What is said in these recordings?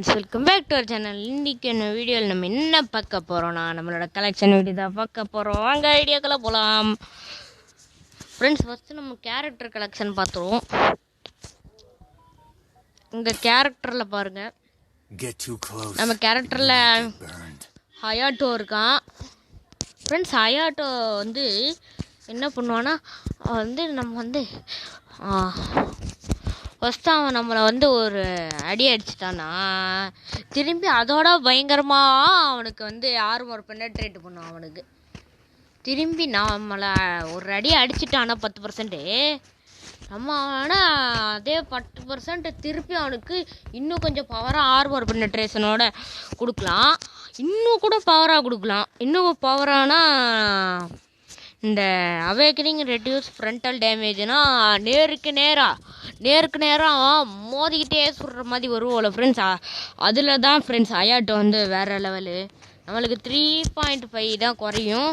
Welcome back to our channel. இன்றைக்கி என்ன வீடியோவில் நம்ம என்ன பார்க்க போகிறோன்னா நம்மளோட கலெக்ஷன் வீடியோ தான் பார்க்க போகிறோம். வாங்க ஐடியாக்களை போகலாம் ஃப்ரெண்ட்ஸ். ஃபஸ்ட்டு நம்ம கேரக்டர் கலெக்ஷன் பார்த்துருவோம். இந்த கேரக்டரில் பாருங்கள், நம்ம கேரக்டரில் ஹயாட்டோ இருக்கான் ஃப்ரெண்ட்ஸ். ஹயாட்டோ வந்து என்ன பண்ணுவான்னா நம்ம ஃபஸ்ட்டு அவன் நம்மளை ஒரு அடி அடிச்சிட்டான்னா திரும்பி அதோட பயங்கரமாக அவனுக்கு ஆர்மர் பெனட்ரேட் பண்ணுவான். அவனுக்கு திரும்பி நம்மளை ஒரு அடி அடிச்சிட்டான்னா 10%, நம்ம ஆனால் அதே 10% திருப்பி அவனுக்கு இன்னும் கொஞ்சம் பவராக ஆர்மர் பெனட்ரேஷனோட கொடுக்கலாம். இன்னும் கூட பவராக கொடுக்கலாம். இன்னும் பவரானா இந்த அவேக்கனிங் ரெடியூஸ் ஃப்ரண்டல் டேமேஜ்னா நேருக்கு நேராக மோதிக்கிட்டே சுடுற மாதிரி வருவோம்ல ஃப்ரெண்ட்ஸ். அதில் தான் ஃப்ரெண்ட்ஸ் ஹயாட்டோ வேறு லெவலு. நம்மளுக்கு 3.5 தான் குறையும்,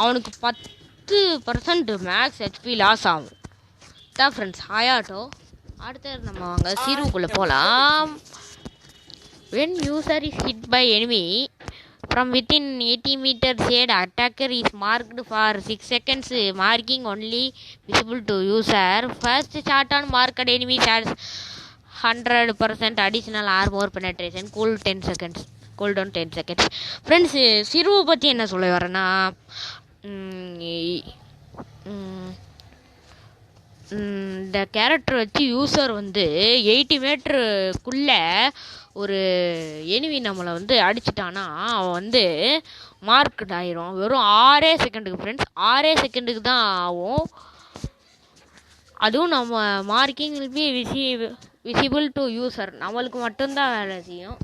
அவனுக்கு 10% மேக்ஸ் ஹெச்பி லாஸ் ஆகும் தான் ஃப்ரெண்ட்ஸ் ஹயாட்டோ. அடுத்தது நம்ம வாங்க சீருக்குள்ளே போகலாம். when user is hit by enemy from within 80 meters shade, attacker is marked for 6 seconds, marking only visible to user. First shot on marked enemy has 100% additional armor penetration, cooldown 10 seconds. Friends, சிருவை பற்றி என்ன சொல்ல வரேன்னா, இந்த character வச்சு user 80 மீட்டருக்குள்ளே ஒரு enemy நம்மளை அடிச்சிட்டான்னா அவன் market ஆயிரும். வெறும் 6 செகண்டுக்கு ஃப்ரெண்ட்ஸ், 6 செகண்டுக்கு தான் ஆகும். அதுவும் நம்ம marking will be visible to user, நம்மளுக்கு மட்டும்தான் வேலை செய்யும்.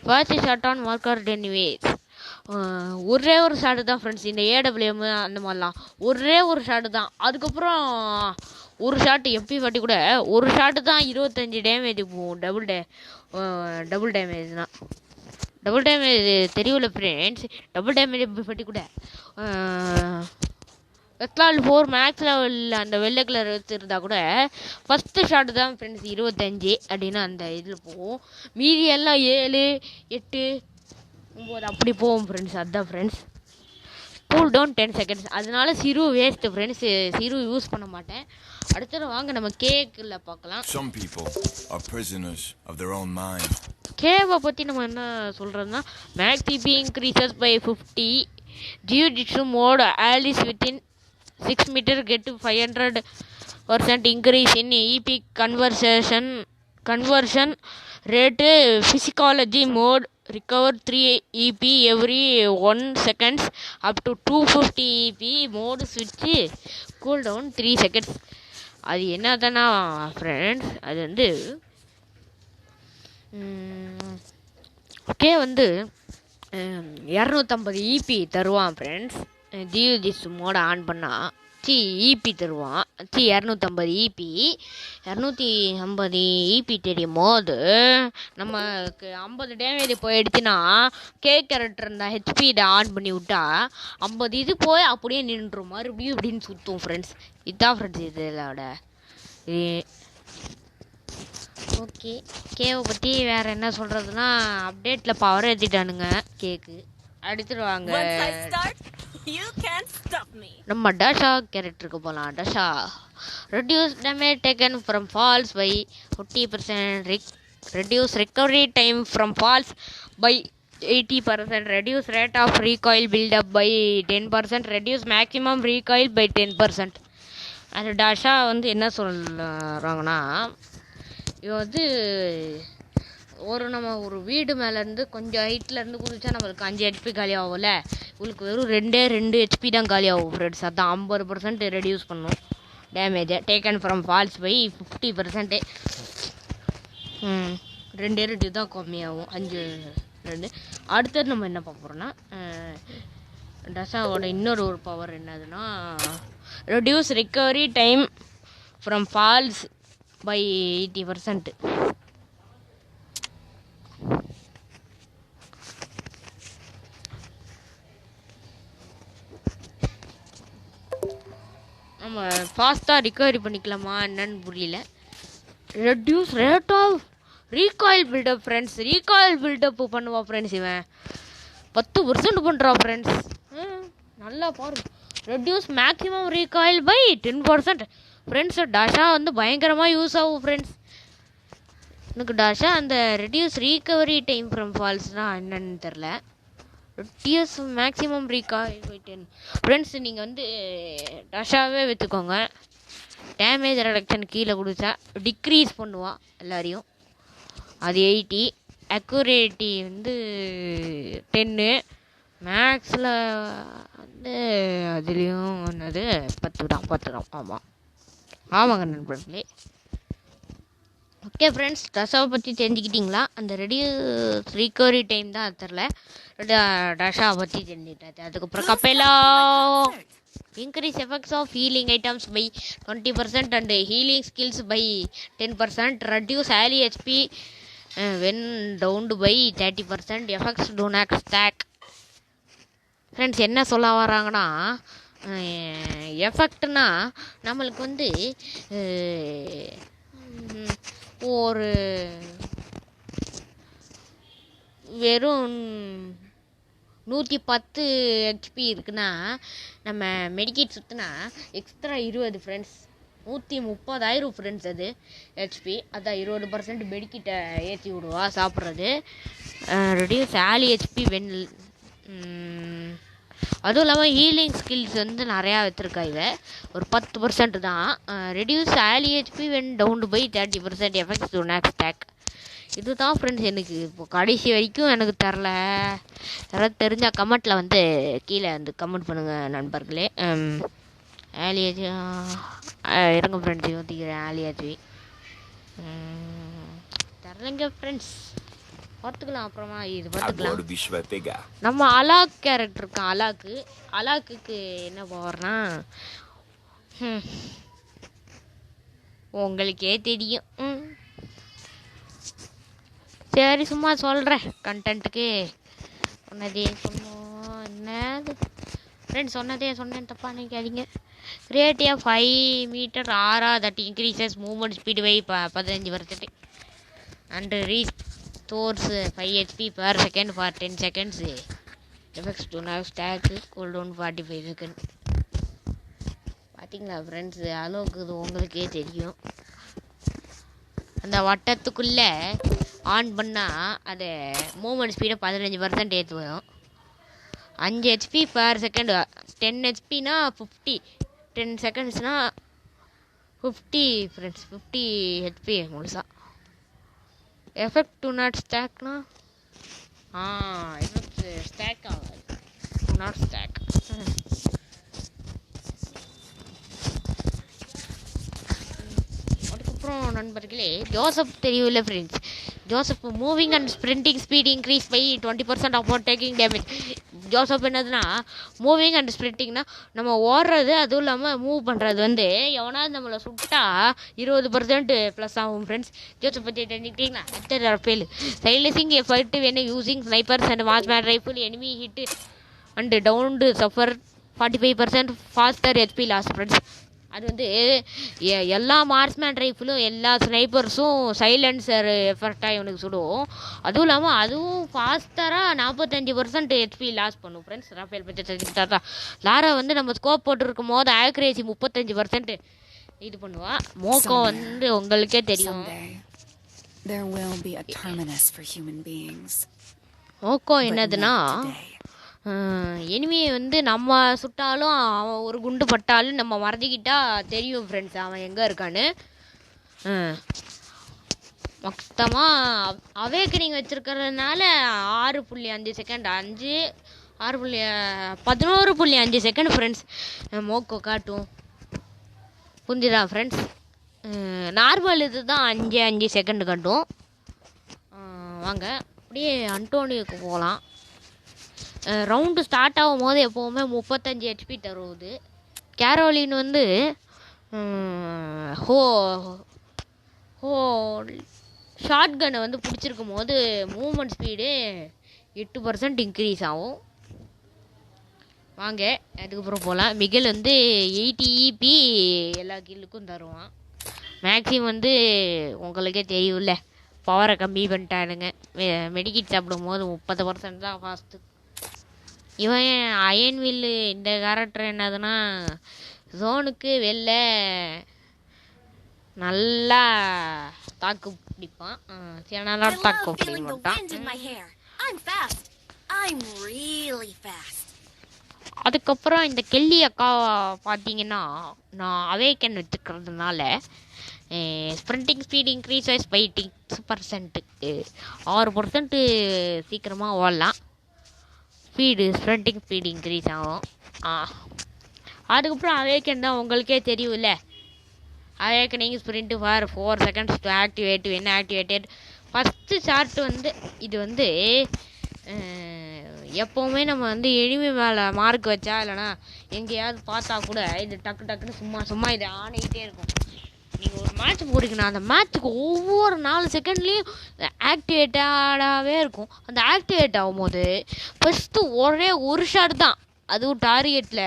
First shot on marker anyways, ஒரே ஒரு ஷாட்டு தான் ஃப்ரெண்ட்ஸ். இந்த ஏடபிள்யூஎம் அந்த மாதிரிலாம் ஒரே ஒரு ஷாட்டு தான். அதுக்கப்புறம் ஒரு ஷாட்டு MP40 கூட ஒரு ஷாட்டு தான் 25 டேமேஜ் போகும். டபுள் டேமேஜ்னா டபுள் டேமேஜ் தெரியல ஃப்ரெண்ட்ஸ். டபுள் டேமேஜ் MP40 கூட வெக்லால் 4 மேக்ஸ் லெவலில் அந்த வெள்ளை கலர் வச்சுருந்தா கூட ஃபஸ்ட்டு ஷாட்டு தான் ஃப்ரெண்ட்ஸ் 25 அப்படின்னு அந்த இதில் போகும். மீதி எல்லாம் 7, 8, 9 அப்படி போகும் ஃப்ரெண்ட்ஸ். அதுதான் ஃப்ரெண்ட்ஸ். Cool down 10 seconds. அதனால சிறு வேஸ்ட்டு ஃப்ரெண்ட்ஸ், சிறு யூஸ் பண்ண மாட்டேன். அடுத்தது வாங்க நம்ம கேக்கில் பார்க்கலாம். கேவை பற்றி நம்ம என்ன சொல்கிறோம்னா, max EP increases by 50, jujitsu mode allies within 6 meter get 500% increase in EP conversion rate. ஃபிசிக்காலஜி mode recover 3 EP every 1 seconds up to 250 EP mode switch cooldown 3 seconds. அது என்னதானா ஃப்ரெண்ட்ஸ், அது ஓகே 250 EP தருவான் ஃப்ரெண்ட்ஸ். ஜியோஜிஸ் மோட ஆன் பண்ணால் EP தருவான். 250 EP தெரியும் போது நமக்கு 50 damage போயிடுச்சுன்னா கேரக்டர் இருந்தால் ஹெச்பி இதை ஆன் பண்ணி விட்டா 50 இது போய் அப்படியே நின்றுடும், மறுபடியும் இப்படின்னு சுற்றும் ஃப்ரெண்ட்ஸ். இதுதான் ஃப்ரெண்ட்ஸ் இதோட. ஓகே, கேவை பற்றி வேறு என்ன சொல்கிறதுனா, அப்டேட்டில் பவர் ஏற்றிட்டானுங்க கேக்கு. அடுத்துருவாங்க நம்ம டஷா கேரக்டருக்கு போகலாம். Dasha reduce damage taken from falls by 50%, reduce recovery time from falls by 80%, reduce rate of recoil buildup by 10%, reduce maximum recoil by 10%. அது டஷா என்ன சொல்கிறாங்கன்னா, இது நம்ம ஒரு வீடு மேலேருந்து கொஞ்சம் ஹைட்லேருந்து குதிச்சா நம்மளுக்கு 5 HP காலி ஆகும்ல, இவளுக்கு வெறும் 2 HP தான் காலி ஆகும் ஃப்ரெண்ட்ஸ். அதான் 50% ரெடியூஸ் பண்ணும் டேமேஜை டேக்கன் ஃப்ரம் ஃபால்ஸ் பை 50%. 2 தான் கம்மியாகும், 5. அடுத்தது நம்ம என்ன பார்க்க போகிறோன்னா, டசாவோட இன்னொரு பவர் என்னதுன்னா, reduce recovery time from falls by 80%. நம்ம ஃபாஸ்ட்டாக ரிகவரி பண்ணிக்கலாமா என்னன்னு புரியல. Reduce rate of recoil buildup friends, recoil buildup பண்ணுவா ஃப்ரெண்ட்ஸ். இவன் 10% பண்ணுறான் ஃப்ரெண்ட்ஸ். நல்லா பாரு. Reduce maximum recoil by 10% friends. Dasha வந்து பயங்கரமாக யூஸ் ஆகும் ஃப்ரெண்ட்ஸ். எனக்கு டாஷா அந்த ரெடியூஸ் ரீகவரி டைம் ஃப்ரம் ஃபால்ஸ்னால் என்னன்னு தெரில. Reduce maximum recoil by 10 friends. நீங்கள் வந்து டாஷாவே விற்றுக்கோங்க. டேமேஜ் ரிடக்ஷன் கீழே கொடுத்தா டிக்ரீஸ் பண்ணுவான் எல்லாரையும். அது 80. அக்யூரேட்டி வந்து 10. மேக்ஸில் வந்து அதுலேயும் ஒன்றது 10 தான். ஆமாங்க நண்பர்களே. ஓகே ஃப்ரெண்ட்ஸ், டஷாவை பற்றி தெரிஞ்சுக்கிட்டிங்களா? அந்த ரெடியூஸ் ரீகவரி டைம் தான் அது தெரில. டஷாவை பற்றி தெரிஞ்சுக்கிட்டாச்சு. அதுக்கப்புறம் கப்பேலா increase effects of healing items by 20% and healing skills by 10%. Reduce ally HP when downed by 30%. Effects do not stack. Friends என்ன சொல்ல வராங்கன்னா, எஃபெக்ட்னா நம்மளுக்கு வந்து ஒரு வெறும் 110 HP இருக்குன்னா நம்ம மெடிக்கேட் சுற்றினா எக்ஸ்ட்ரா 20 ஃப்ரெண்ட்ஸ். 130,000 ஃப்ரெண்ட்ஸ் அது ஹெச்பி. அதான் 20% மெடிக்கிட்ட ஏற்றி விடுவா சாப்பிட்றது. Reduce ally HP when. அதுவும் இல்லாமல் ஹீலிங் ஸ்கில்ஸ் வந்து நிறையா வச்சுருக்கா. இதை ஒரு 10% தான். Reduce ally HP when down by 30%. Effects do not stack. இதுதான் ஃப்ரெண்ட்ஸ். எனக்கு இப்போ கடைசி வரைக்கும் எனக்கு தெரில. யாராவது தெரிஞ்சால் கமெண்ட்டில் வந்து கீழே வந்து கமெண்ட் பண்ணுங்கள் நண்பர்களே. ஆலியாஜி இருங்க ஃப்ரெண்ட்ஸ், யோசிக்கிறேன். ஆலியாஜி தெரிலங்க ஃப்ரெண்ட்ஸ், பார்த்துக்கலாம் அப்புறமா. இது பார்த்துக்கலாம். நம்ம அலாக் கேரக்டர் இருக்கான். அலாக்குக்கு என்ன பவர்னா உங்களுக்கே தெரியும். சரி சும்மா சொல்கிறேன் கண்டென்ட்டுக்கு. சொன்னதே சொன்னோம். என்னது ஃப்ரெண்ட்ஸ், சொன்னேன் தப்பா நினைக்காதீங்க. Creative 5 metre aura that increases movement speed by 15%. And restores 5 HP per second for 10 seconds. Effects do not stack. Cool down 45 second. பார்த்தீங்களா ஃப்ரெண்ட்ஸ், அளவுக்கு இது உங்களுக்கே தெரியும். அந்த வட்டத்துக்குள்ளே ஆன் பண்ணால் அது மூவ்மெண்ட் ஸ்பீடை 15% ஏற்றுவோம். 5 HP per second. 10 HPனா 50. 10 செகண்ட்ஸ்னால் 50 ஃப்ரெண்ட்ஸ். 50 HP முழுசா. எஃபெக்ட் டு நாட் ஸ்டாக்னா எஃபெக்ட் ஸ்டாக் ஆகாது. Do not stack. அதுக்கப்புறம் நண்பர்களே, ஜோசப் தெரியல friends. Joseph moving and sprinting speed increase by 20% upon taking damage. Joseph என்னதுன்னா மூவிங் அண்ட் ஸ்ப்ரிண்டிங்னா நம்ம ஓடுறது, அதுவும் இல்லாமல் மூவ் பண்ணுறது வந்து எவனாவது நம்மளை சுட்டா 20% ப்ளஸ் ஆகும் ஃப்ரெண்ட்ஸ். ஜோசப் பற்றி தெரிஞ்சுக்கிட்டிங்களா? அடுத்த fail silencing effect when using snipers and marksman rifle. Enemy hit and down suffer 45% faster HP loss friends. அது வந்து எல்லா மார்க்ஸ்மேன் ரைஃபிளும் எல்லா ஸ்னைப்பர்ஸும் சைலன்சர் எஃபெக்டாக இவனுக்கு சுடும். அதுவும் இல்லாமல் அதுவும் ஃபாஸ்டராக 45% ஹெச்பி லாஸ் பண்ணும் ஃப்ரெண்ட்ஸ். ராஃபேல் பற்றி தெரிஞ்சுக்கிட்டா தான். லாரா வந்து நம்ம ஸ்கோப் போட்டுருக்கும் போது ஆக்யூரேசி 35% இது பண்ணுவா. மோக்கோ வந்து உங்களுக்கே தெரியும். மோக்கோ என்னதுன்னா எனிமியை வந்து நம்ம சுட்டாலும் அவன் ஒரு குண்டு பட்டாலும் நம்ம மறைஞ்சிக்கிட்டா தெரியும் ஃப்ரெண்ட்ஸ் அவன் எங்கே இருக்கான்னு. மொத்தமாக அவேக்கனிங் வச்சுருக்கிறதுனால 6.5 செகண்ட் 11.5 செகண்ட் ஃப்ரெண்ட்ஸ் மோக்கோ காட்டும். புரிஞ்சுதா ஃப்ரெண்ட்ஸ்? நார்மல் இது தான் 5 செகண்ட் காட்டும். வாங்க அப்படியே அன்டோனியோக்கு போகலாம். ரவுண்டு ஸ்டார்ட் ஆகும் போது எப்போவுமே 35 HP தருவது. கேரோலின் வந்து ஷார்ட் கன்னை வந்து பிடிச்சிருக்கும் போது மூவ்மெண்ட் ஸ்பீடு 8% இன்க்ரீஸ் ஆகும். வாங்க அதுக்கப்புறம் போகலாம். மிகல் வந்து 80 EP எல்லா கில்லுக்கும் தருவான். மேக்ஸிமம் வந்து உங்களுக்கே தெரியும்ல பவரை கம்மி பண்ணிட்டானுங்க. மெடிக்கிட் சாப்பிடும் போது 30% தான் ஃபாஸ்ட்டு. இவன் அயன் வில்லு இந்த கேரக்டர் என்னதுன்னா ஜோனுக்கு வெளில நல்லா தாக்கு பிடிப்பான். சில நாளாக தாக்கு பிடிக்க மாட்டான். அதுக்கப்புறம் இந்த கெல்லி அக்கா பார்த்தீங்கன்னா நான் அவேக்கன் வச்சுக்கிறதுனால sprinting speed increases by 6%, 6% சீக்கிரமாக ஓடலாம். ஸ்ப்ரிண்டிங் ஸ்பீடு இன்க்ரீஸ் ஆகும். அதுக்கப்புறம் அவேக்கன் தான் உங்களுக்கே தெரியும்ல. Awakening sprint for 4 seconds to activate when activated. First short வந்து இது வந்து எப்போவுமே நம்ம வந்து எனிமி மேலே மார்க் வச்சா இல்லைனா எங்கேயாவது பார்த்தா கூட இது டக்கு டக்குன்னு சும்மா இது ஆனிக்கிட்டே இருக்கும். நீங்கள் ஒரு மேட்ச் போடுறீங்கன்னா அந்த மேட்ச்சுக்கு ஒவ்வொரு 4 செகண்ட்லேயும் ஆக்டிவேட்டாகவே இருக்கும். அந்த ஆக்டிவேட் ஆகும்போது ஃபஸ்ட்டு ஒரே ஒரு ஷாட் தான், அதுவும் டார்கெட்டில்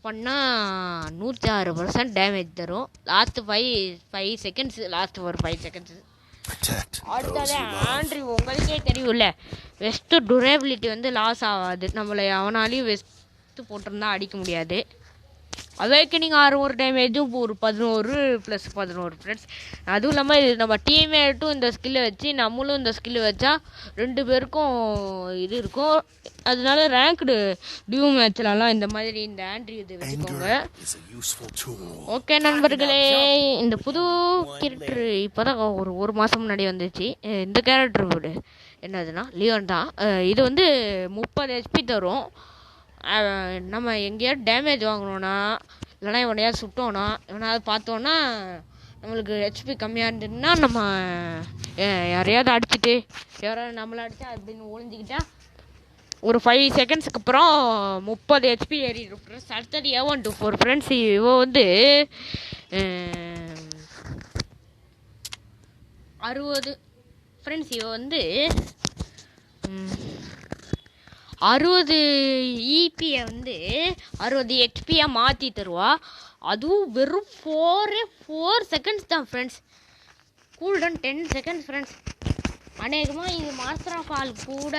பண்ணால் 106% டேமேஜ் தரும். லாஸ்ட்டு 5 செகண்ட்ஸு, லாஸ்ட்டு ஒரு 5 செகண்ட்ஸு. அடுத்தது ஆண்ட்ரி உங்களுக்கே தெரியும்ல, வெஸ்ட்டு டுரேபிலிட்டி வந்து லாஸ் ஆகாது. நம்மளை அவனாலையும் வெஸ்ட்டு போட்டிருந்தா அடிக்க முடியாது. அவேக்கனிங் 6 டேமேஜும் ஒரு 11 + 11 ஃப்ரெண்ட்ஸ். அதுவும் இல்லாமல் இது நம்ம டீம்மேட்டும் இந்த ஸ்கில்லை வச்சு நம்மளும் இந்த ஸ்கில்லு வச்சா 2 பேருக்கும் இது இருக்கும். அதனால ரேங்க்டு டியூ மேட்ச்லலாம் இந்த மாதிரி இந்த ஆண்ட்ரி இது வச்சுக்கோங்க. ஓகே நண்பர்களே, இந்த புது கேரக்டர் இப்போ தான் ஒரு மாதம் முன்னாடி வந்துச்சு. இந்த கேரக்டர் என்னதுன்னா லியோன் தான். இது வந்து 30 HP தரும். நம்ம எங்கேயாவது டேமேஜ் வாங்கினோன்னா இல்லைனா இவனையாவது சுட்டோன்னா இவனாவது பார்த்தோன்னா நம்மளுக்கு ஹெச்பி கம்மியாக இருந்ததுன்னா நம்ம யாரையாவது அடிச்சுட்டு யாராவது நம்மளை அடித்தா அப்படின்னு ஒழிஞ்சிக்கிட்டா ஒரு 5 செகண்ட்ஸுக்கு அப்புறம் 30 HP ஏறிடும் ஃப்ரெண்ட்ஸ். அடுத்தது A124 ஃப்ரெண்ட்ஸ். இவ வந்து 60 ஃப்ரெண்ட்ஸ். இவ வந்து 60 EPயை வந்து 60 HPயாக மாற்றி தருவா. அதுவும் வெறும் 4 செகண்ட்ஸ் தான் ஃப்ரெண்ட்ஸ். Coulton 10 seconds friends. அநேகமாக இது மாஸ்டர் ஆஃப் ஆல் கூட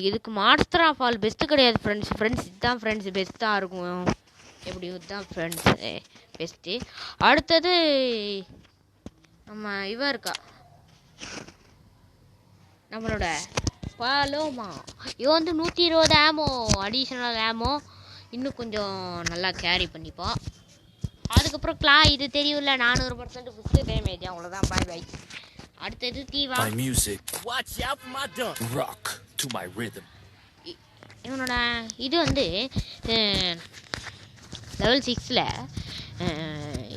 இதுக்கு மாஸ்டர் ஆஃப் ஆல் பெஸ்ட்டு கிடையாது ஃப்ரெண்ட்ஸ். இதுதான் ஃப்ரெண்ட்ஸ் பெஸ்ட்டாக இருக்கும். எப்படி இதுதான் ஃப்ரெண்ட்ஸ் பெஸ்ட்டு. அடுத்தது நம்ம இவ இருக்கா நம்மளோட பாலோமா. இவன் வந்து 120 ஆமோ அடிஷ்னல் ஆமோ இன்னும் கொஞ்சம் நல்லா கேரி பண்ணிப்போம். அதுக்கப்புறம் இது தெரியும்ல 400% ஃபிஃப்த் டேமேஜ். அவ்வளோதான். பாய் பாய். அடுத்தது தீவா. இவனோட இது வந்து லெவல் 6ல்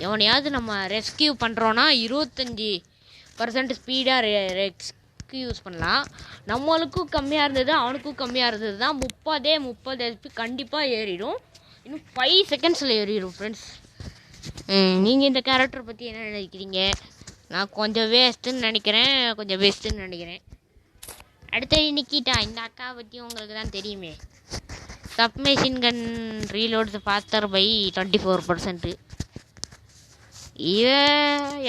எவனையாவது நம்ம ரெஸ்கியூ பண்ணுறோன்னா 25% ஸ்பீடாக யூஸ் பண்ணலாம். நம்மளுக்கும் கம்மியாக இருந்தது அவனுக்கும் கம்மியாக இருந்தது தான். 30 HP கண்டிப்பாக ஏறிடும். இன்னும் 5 செகண்ட்ஸில் ஏறிடும் ஃப்ரெண்ட்ஸ். நீங்கள் இந்த கேரக்டர் பற்றி என்ன நினைக்கிறீங்க? நான் கொஞ்சம் வேஸ்ட்டுன்னு நினைக்கிறேன், கொஞ்சம் பெஸ்ட்டுன்னு நினைக்கிறேன். அடுத்தது நிக்கிட்டா. இந்த அக்கா பற்றி உங்களுக்கு தான் தெரியுமே. Submachine gun ரீலோட்ஸ் pastor by 24%.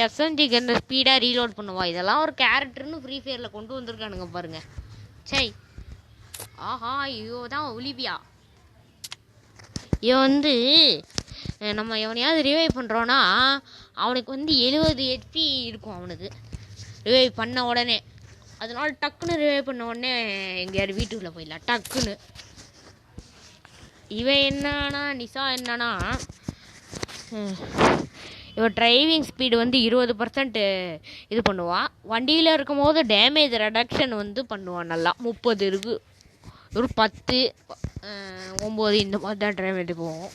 SMG கன் ஸ்பீடாக ரீலோட் பண்ணுவா. இதெல்லாம் ஒரு கேரக்டர்னு ஃப்ரீ ஃபயரில் கொண்டு வந்திருக்கானுங்க பாருங்க. சரி, ஆஹா, ஐயோ தான் ஒலிவியா. இவன் வந்து நம்ம எவனையாவது ரிவைவ் பண்ணுறோன்னா அவனுக்கு வந்து 70 HP இருக்கும் அவனுக்கு ரிவைவ் பண்ண உடனே. அதனால டக்குன்னு ரிவைவ் பண்ண உடனே எங்கேயாவது வீட்டுக்குள்ளே போயிடலாம் டக்குன்னு. இவன் என்னன்னா நிசா என்னன்னா இவன் டிரைவிங் ஸ்பீடு வந்து 20% இது பண்ணுவான். வண்டியில் இருக்கும் போது டேமேஜ் ரெடக்ஷன் வந்து பண்ணுவான் நல்லா. 30 இருக்குது, ஒரு 10, 9 இந்த மாதிரி தான் டேமேஜ் போகும்.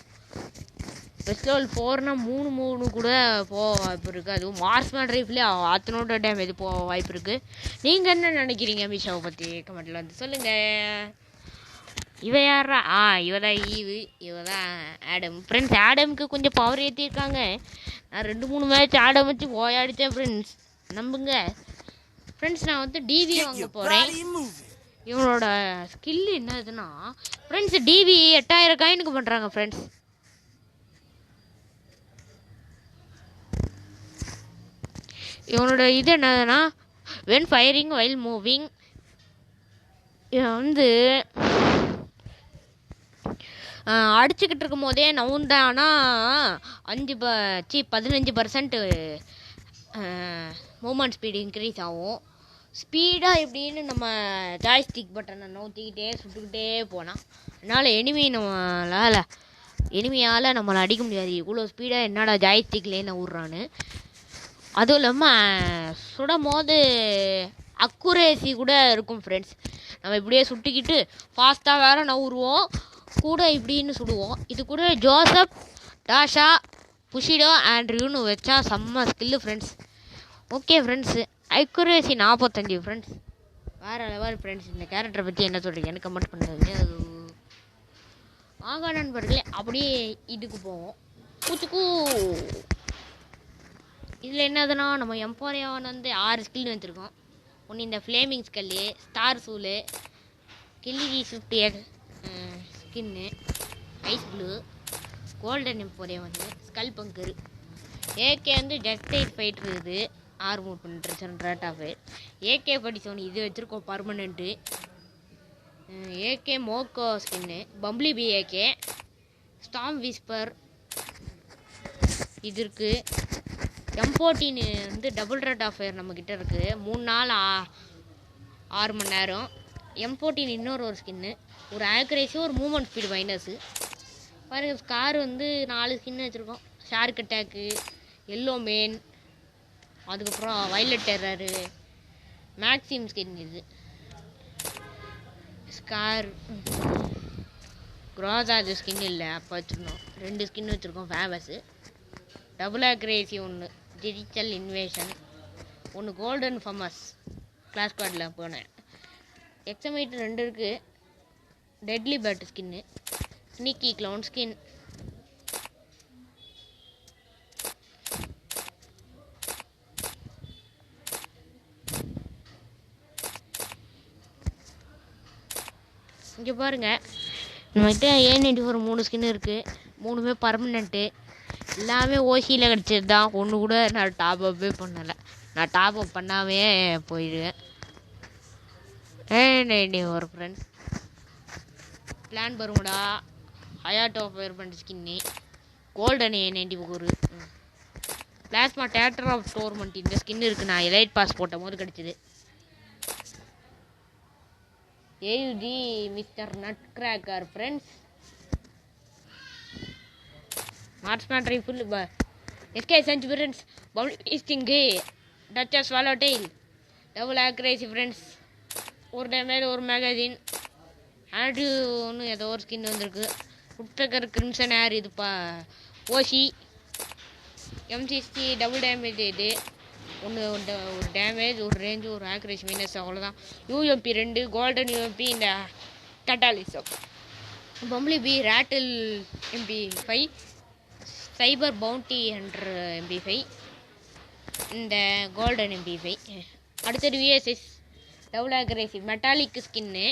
பெஸ்ட் லெவல் 4னா 3 கூட போக வாய்ப்பு இருக்குது. அதுவும் மார்ஸ்மேன் ரைஃப்லேயே அத்தனோட டேமேஜ் போக வாய்ப்பு இருக்குது. நீங்கள் என்ன நினைக்கிறீங்க மிஷாவை பற்றி கமெண்ட்டில் வந்து சொல்லுங்கள். இவ யாரா? இவ தான் ஈவு, இவ தான் ஆடம் ஃப்ரெண்ட்ஸ். ஆடமுக்கு கொஞ்சம் பவர் ஏற்றிருக்காங்க. நான் 2-3 மேட்ச் ஆடம் வச்சு போயாடித்தேன் ஃப்ரெண்ட்ஸ், நம்புங்க ஃப்ரெண்ட்ஸ். நான் வந்து டிவி வாங்க போகிறேன். இவனோட ஸ்கில் என்னதுன்னா ஃப்ரெண்ட்ஸ் டிவி 8000 காயினுக்கு பண்ணுறாங்க ஃப்ரெண்ட்ஸ். இவனோட இது என்னதுன்னா வென் ஃபயரிங் வைல் மூவிங். இவன் வந்து அடிச்சுக்கிட்டு இருக்கும் போதே நவுந்தானா 15% மூமெண்ட் ஸ்பீடு இன்க்ரீஸ் ஆகும். ஸ்பீடாக எப்படின்னு நம்ம ஜாய்ஸ்டிக் பட்டனை நோத்திக்கிட்டே சுட்டுக்கிட்டே போனால் அதனால் எனிமியால் நம்மளை அடிக்க முடியாது. இவ்வளோ ஸ்பீடாக என்னடா ஜாய்ஸ்டிக்லேயே நவுறான்னு. அதுவும் இல்லாமல் சுடும் போது அக்குரேசி கூட இருக்கும் ஃப்ரெண்ட்ஸ். நம்ம இப்படியே சுட்டிக்கிட்டு ஃபாஸ்ட்டாக வேறு நவுருவோம், கூட இப்படின்னு சுடுவோம். இது கூட ஜோசப், டாஷா, புஷிடோ, ஆண்ட்ரியூன்னு வச்சா செம்ம skill friends. Okay friends, accuracy 45 friends. வேறு லெவல் ஃப்ரெண்ட்ஸ். இந்த கேரக்டரை பற்றி என்ன சொல்கிறீங்க எனக்கு கமெண்ட் பண்ணுறது. வாங்க நண்பர்களே, அப்படியே இதுக்கு போவோம். பூச்சுக்கு இதில் என்னதுன்னா நம்ம எம்போரியான் வந்து 6 ஸ்கில் வச்சுருக்கோம். ஒன்று இந்த ஃப்ளேமிங் ஸ்கல்லு, ஸ்டார் சூலு, கில்லிடி swift skin, ice blue, golden emporia வந்து ஸ்கல் பங்கர், ஏகே வந்து ஜஸ்டைட் ஃபைட்ரு, இது ஆர்மூட் பண்ணுற ரேட் ஆஃப் AK-47 இது வச்சுருக்கோம் பர்மனெண்ட்டு. ஏகே மோக்கோ skin, bumblebee AK, storm whisper இது இருக்குது. M14 வந்து டபுள் ரேட் ஆஃப் ஃபயர் நம்மக்கிட்ட இருக்குது. 3 நாள் 6 மணி நேரம். M14 இன்னொரு ஸ்கின்னு, ஒரு ஆக்ரேசி, ஒரு மூமெண்ட் ஸ்பீடு மைனஸு. பாருங்கள், ஸ்கார் வந்து 4 ஸ்கின்னு வச்சுருக்கோம். ஷார்க் அட்டாக்கு, எல்லோ மேன், அதுக்கப்புறம் வைலட் டெரரு, மேக்ஸிம் ஸ்கின் இது. ஸ்கார் குரோசாஜ் ஸ்கின் இல்லை, அப்போ வச்சுருந்தோம். 2 ஸ்கின் வச்சுருக்கோம். ஃபேமஸு டபுள் ஆக்ரேசி ஒன்று, டிஜிட்டல் இன்வேஷன் ஒன்று, கோல்டன் ஃபமஸ் கிளாஸ் ஸ்குவாடில் போனேன். எக்ஸமைட் 2 இருக்குது. Deadly bat skin, sneaky clown skin, இங்கே பாருங்கள் நம்மகிட்ட A94 3 ஸ்கின் இருக்குது. 3மே பர்மனெண்ட்டு. எல்லாமே ஓசியில் கிடச்சது தான். ஒன்று கூட நான் டாப் அப்பே பண்ணலை. நான் டாப் அப் பண்ணாமே போயிடுவேன். A94 ஃப்ரெண்ட்ஸ் பிளான் பருங்கடா, ஹயாட்டோ ஃபயர் பண்ண skin, golden A94, plasma theatre of torment இந்த ஸ்கின் இருக்குது. நான் எலைட் பாஸ் போட்ட போது கிடச்சிது. AUG mister nutcracker friends, marksman rifle, SK change friends, பவுலிஸ்டிங்கு, duchess swallow tail, double accuracy friends, ஒரு டேமேஜ், ஒரு மேகசின், ஆண்ட்ரியூன்னு ஏதோ ஒரு ஸ்கின் வந்திருக்கு. உட்பக்கர் கிரிம்சன் ஏர் இதுப்பா ஓசி, M60 டபுள் டேமேஜ், இது ஒன்று ஒரு டேமேஜ், ஒரு ரேஞ்சு, ஒரு ஆக்ரேசி மைனஸ், அவ்வளோதான். UMP 2 கோல்டன் UMP, இந்த கட்டாலிசம், பம்ப்ளி பி ரேட்டில் MP5, சைபர் பவுண்டி 100 MP5, இந்த கோல்டன் MP5. அடுத்தது VSS double accuracy metallic skin,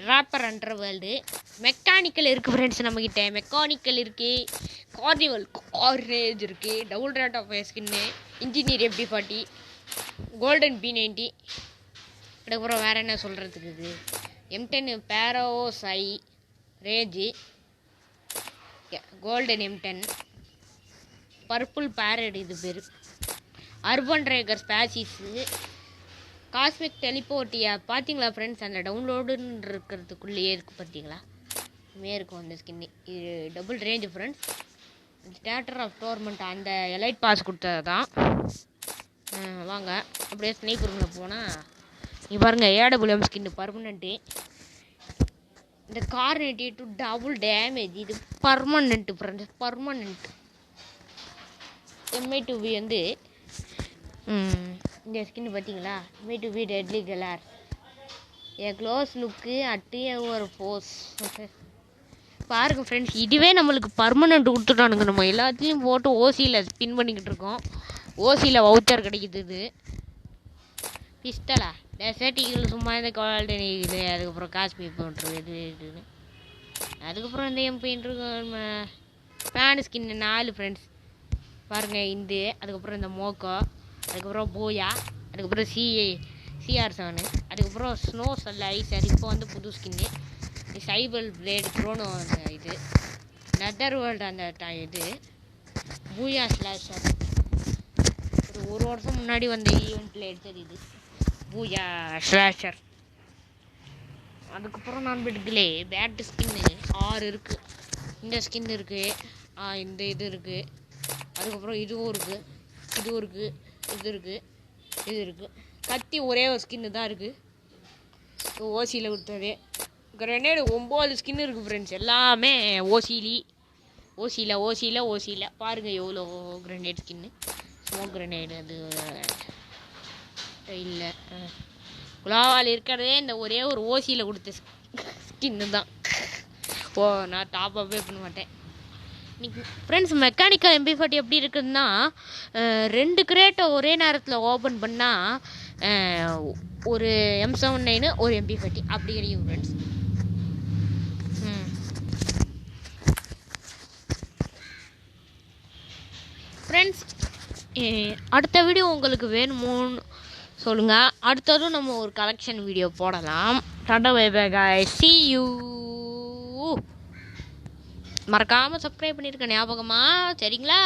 rapper underworld. Mechanical இருக்குது ஃப்ரெண்ட்ஸ் நம்மக்கிட்ட. மெக்கானிக்கல் இருக்குது, கார்னிவல் கார்னேஜ் இருக்குது, double rate of fire skin, engineer MP40, golden B90. அதுக்கப்புறம் வேறு என்ன சொல்கிறதுக்கு, இது M10 பேரோசை ரேஜி, கோல்டன் M10, பர்பிள் பேரட் இது பேர், அர்பன் ட்ரேகர் ஸ்பேசிஸு, காஸ்மிக் டெலிபோர்ட்டியா. பார்த்தீங்களா ஃப்ரெண்ட்ஸ், அந்த டவுன்லோடுன்னு இருக்கிறதுக்குள்ளேயே இருக்குது பார்த்தீங்களா, மே இருக்கும் அந்த ஸ்கின்னு. இது double range friends. Theatre of torment அந்த எலைட் பாஸ் கொடுத்தது தான். வாங்க அப்படியே ஸ்னைப்பருங்களை போனால் இங்கே பாருங்கள், AWM ஸ்கின்னு பர்மனெண்ட்டு. இந்த கார்னெட்டி டு டபுள் டேமேஜ் இது பர்மனெண்ட்டு ஃப்ரெண்ட்ஸ், பர்மனெண்ட். MI2B வந்து இந்த ஸ்கின்னு பார்த்தீங்களா, MI2B deadly colour, close look at ஒரு ஃபோர்ஸ். பாருங்கள் ஃப்ரெண்ட்ஸ், இதுவே நம்மளுக்கு பர்மனெண்ட் கொடுத்துட்டானுங்க. நம்ம எல்லாத்தையும் போட்டு ஓசியில் ஸ்பின் பண்ணிக்கிட்டு இருக்கோம். ஓசியில் வவுச்சர் கிடைக்குது. இது பிஸ்டலா, டெசர்ட்டிகள் சும்மா இந்த குவாலிட்டி இது. அதுக்கப்புறம் காஷ்மீர் போன்றது இது இதுன்னு. அதுக்கப்புறம் இந்த MP ஃபேன் ஸ்கின்னு 4 ஃப்ரெண்ட்ஸ் பாருங்கள். இந்த அதுக்கப்புறம் இந்த மோக்கோ, அதுக்கப்புறம் போயா, அதுக்கப்புறம் CR7, அதுக்கப்புறம் ஸ்னோ ஸ்லைசர். இப்போ வந்து புது ஸ்கின்னு சைபல் பிளேடு க்ரோனோ, அந்த இது நெதர் வேர்ல்டு, அந்த இது பூயா ஸ்லாஷர். ஒரு வருஷம் முன்னாடி வந்த ஈவெண்ட்டில் எடுத்தது இது பூயா ஸ்லாஷர். அதுக்கப்புறம் நான் எடுக்கலே பேட் ஸ்கின்னு 6 இருக்குது. இந்த ஸ்கின் இருக்குது, இந்த இது இருக்குது, அதுக்கப்புறம் இதுவும் இருக்குது, இதுவும் இருக்குது, இது இருக்குது, இது இருக்குது. கத்தி ஒரே ஒரு ஸ்கின்னு தான் இருக்குது, ஓசியில் கொடுத்தது. கிரனேடு 9 ஸ்கின் இருக்குது ஃப்ரெண்ட்ஸ், எல்லாமே ஓசியில் பாருங்கள் எவ்வளோ கிரனேட் ஸ்கின்னு. ஸ்மோக் கிரனேடு அது இல்லை, குலாவால் இருக்கிறதே இந்த ஒரே ஒரு ஓசியில் கொடுத்த ஸ்கின்னு தான். நான் டாப்அப்பே பண்ண மாட்டேன். இன்னைக்கு ஃப்ரெண்ட்ஸ் மெக்கானிக்கல் MP40 எப்படி இருக்குதுன்னா, 2 கிரேட்டை ஒரே நேரத்தில் ஓப்பன் பண்ணால் ஒரு M79 ஒரு MP40 அப்படி கிடைக்கும் ஃப்ரெண்ட்ஸ். ஃப்ரெண்ட்ஸ் அடுத்த வீடியோ உங்களுக்கு வேணுமோன்னு சொல்லுங்கள். அடுத்ததும் நம்ம ஒரு கலெக்ஷன் வீடியோ போடலாம். Tata bye bye guys, see you. மறக்காமல் சப்ஸ்கிரைப் பண்ணியிருக்க ஞாபகமா, சரிங்களா?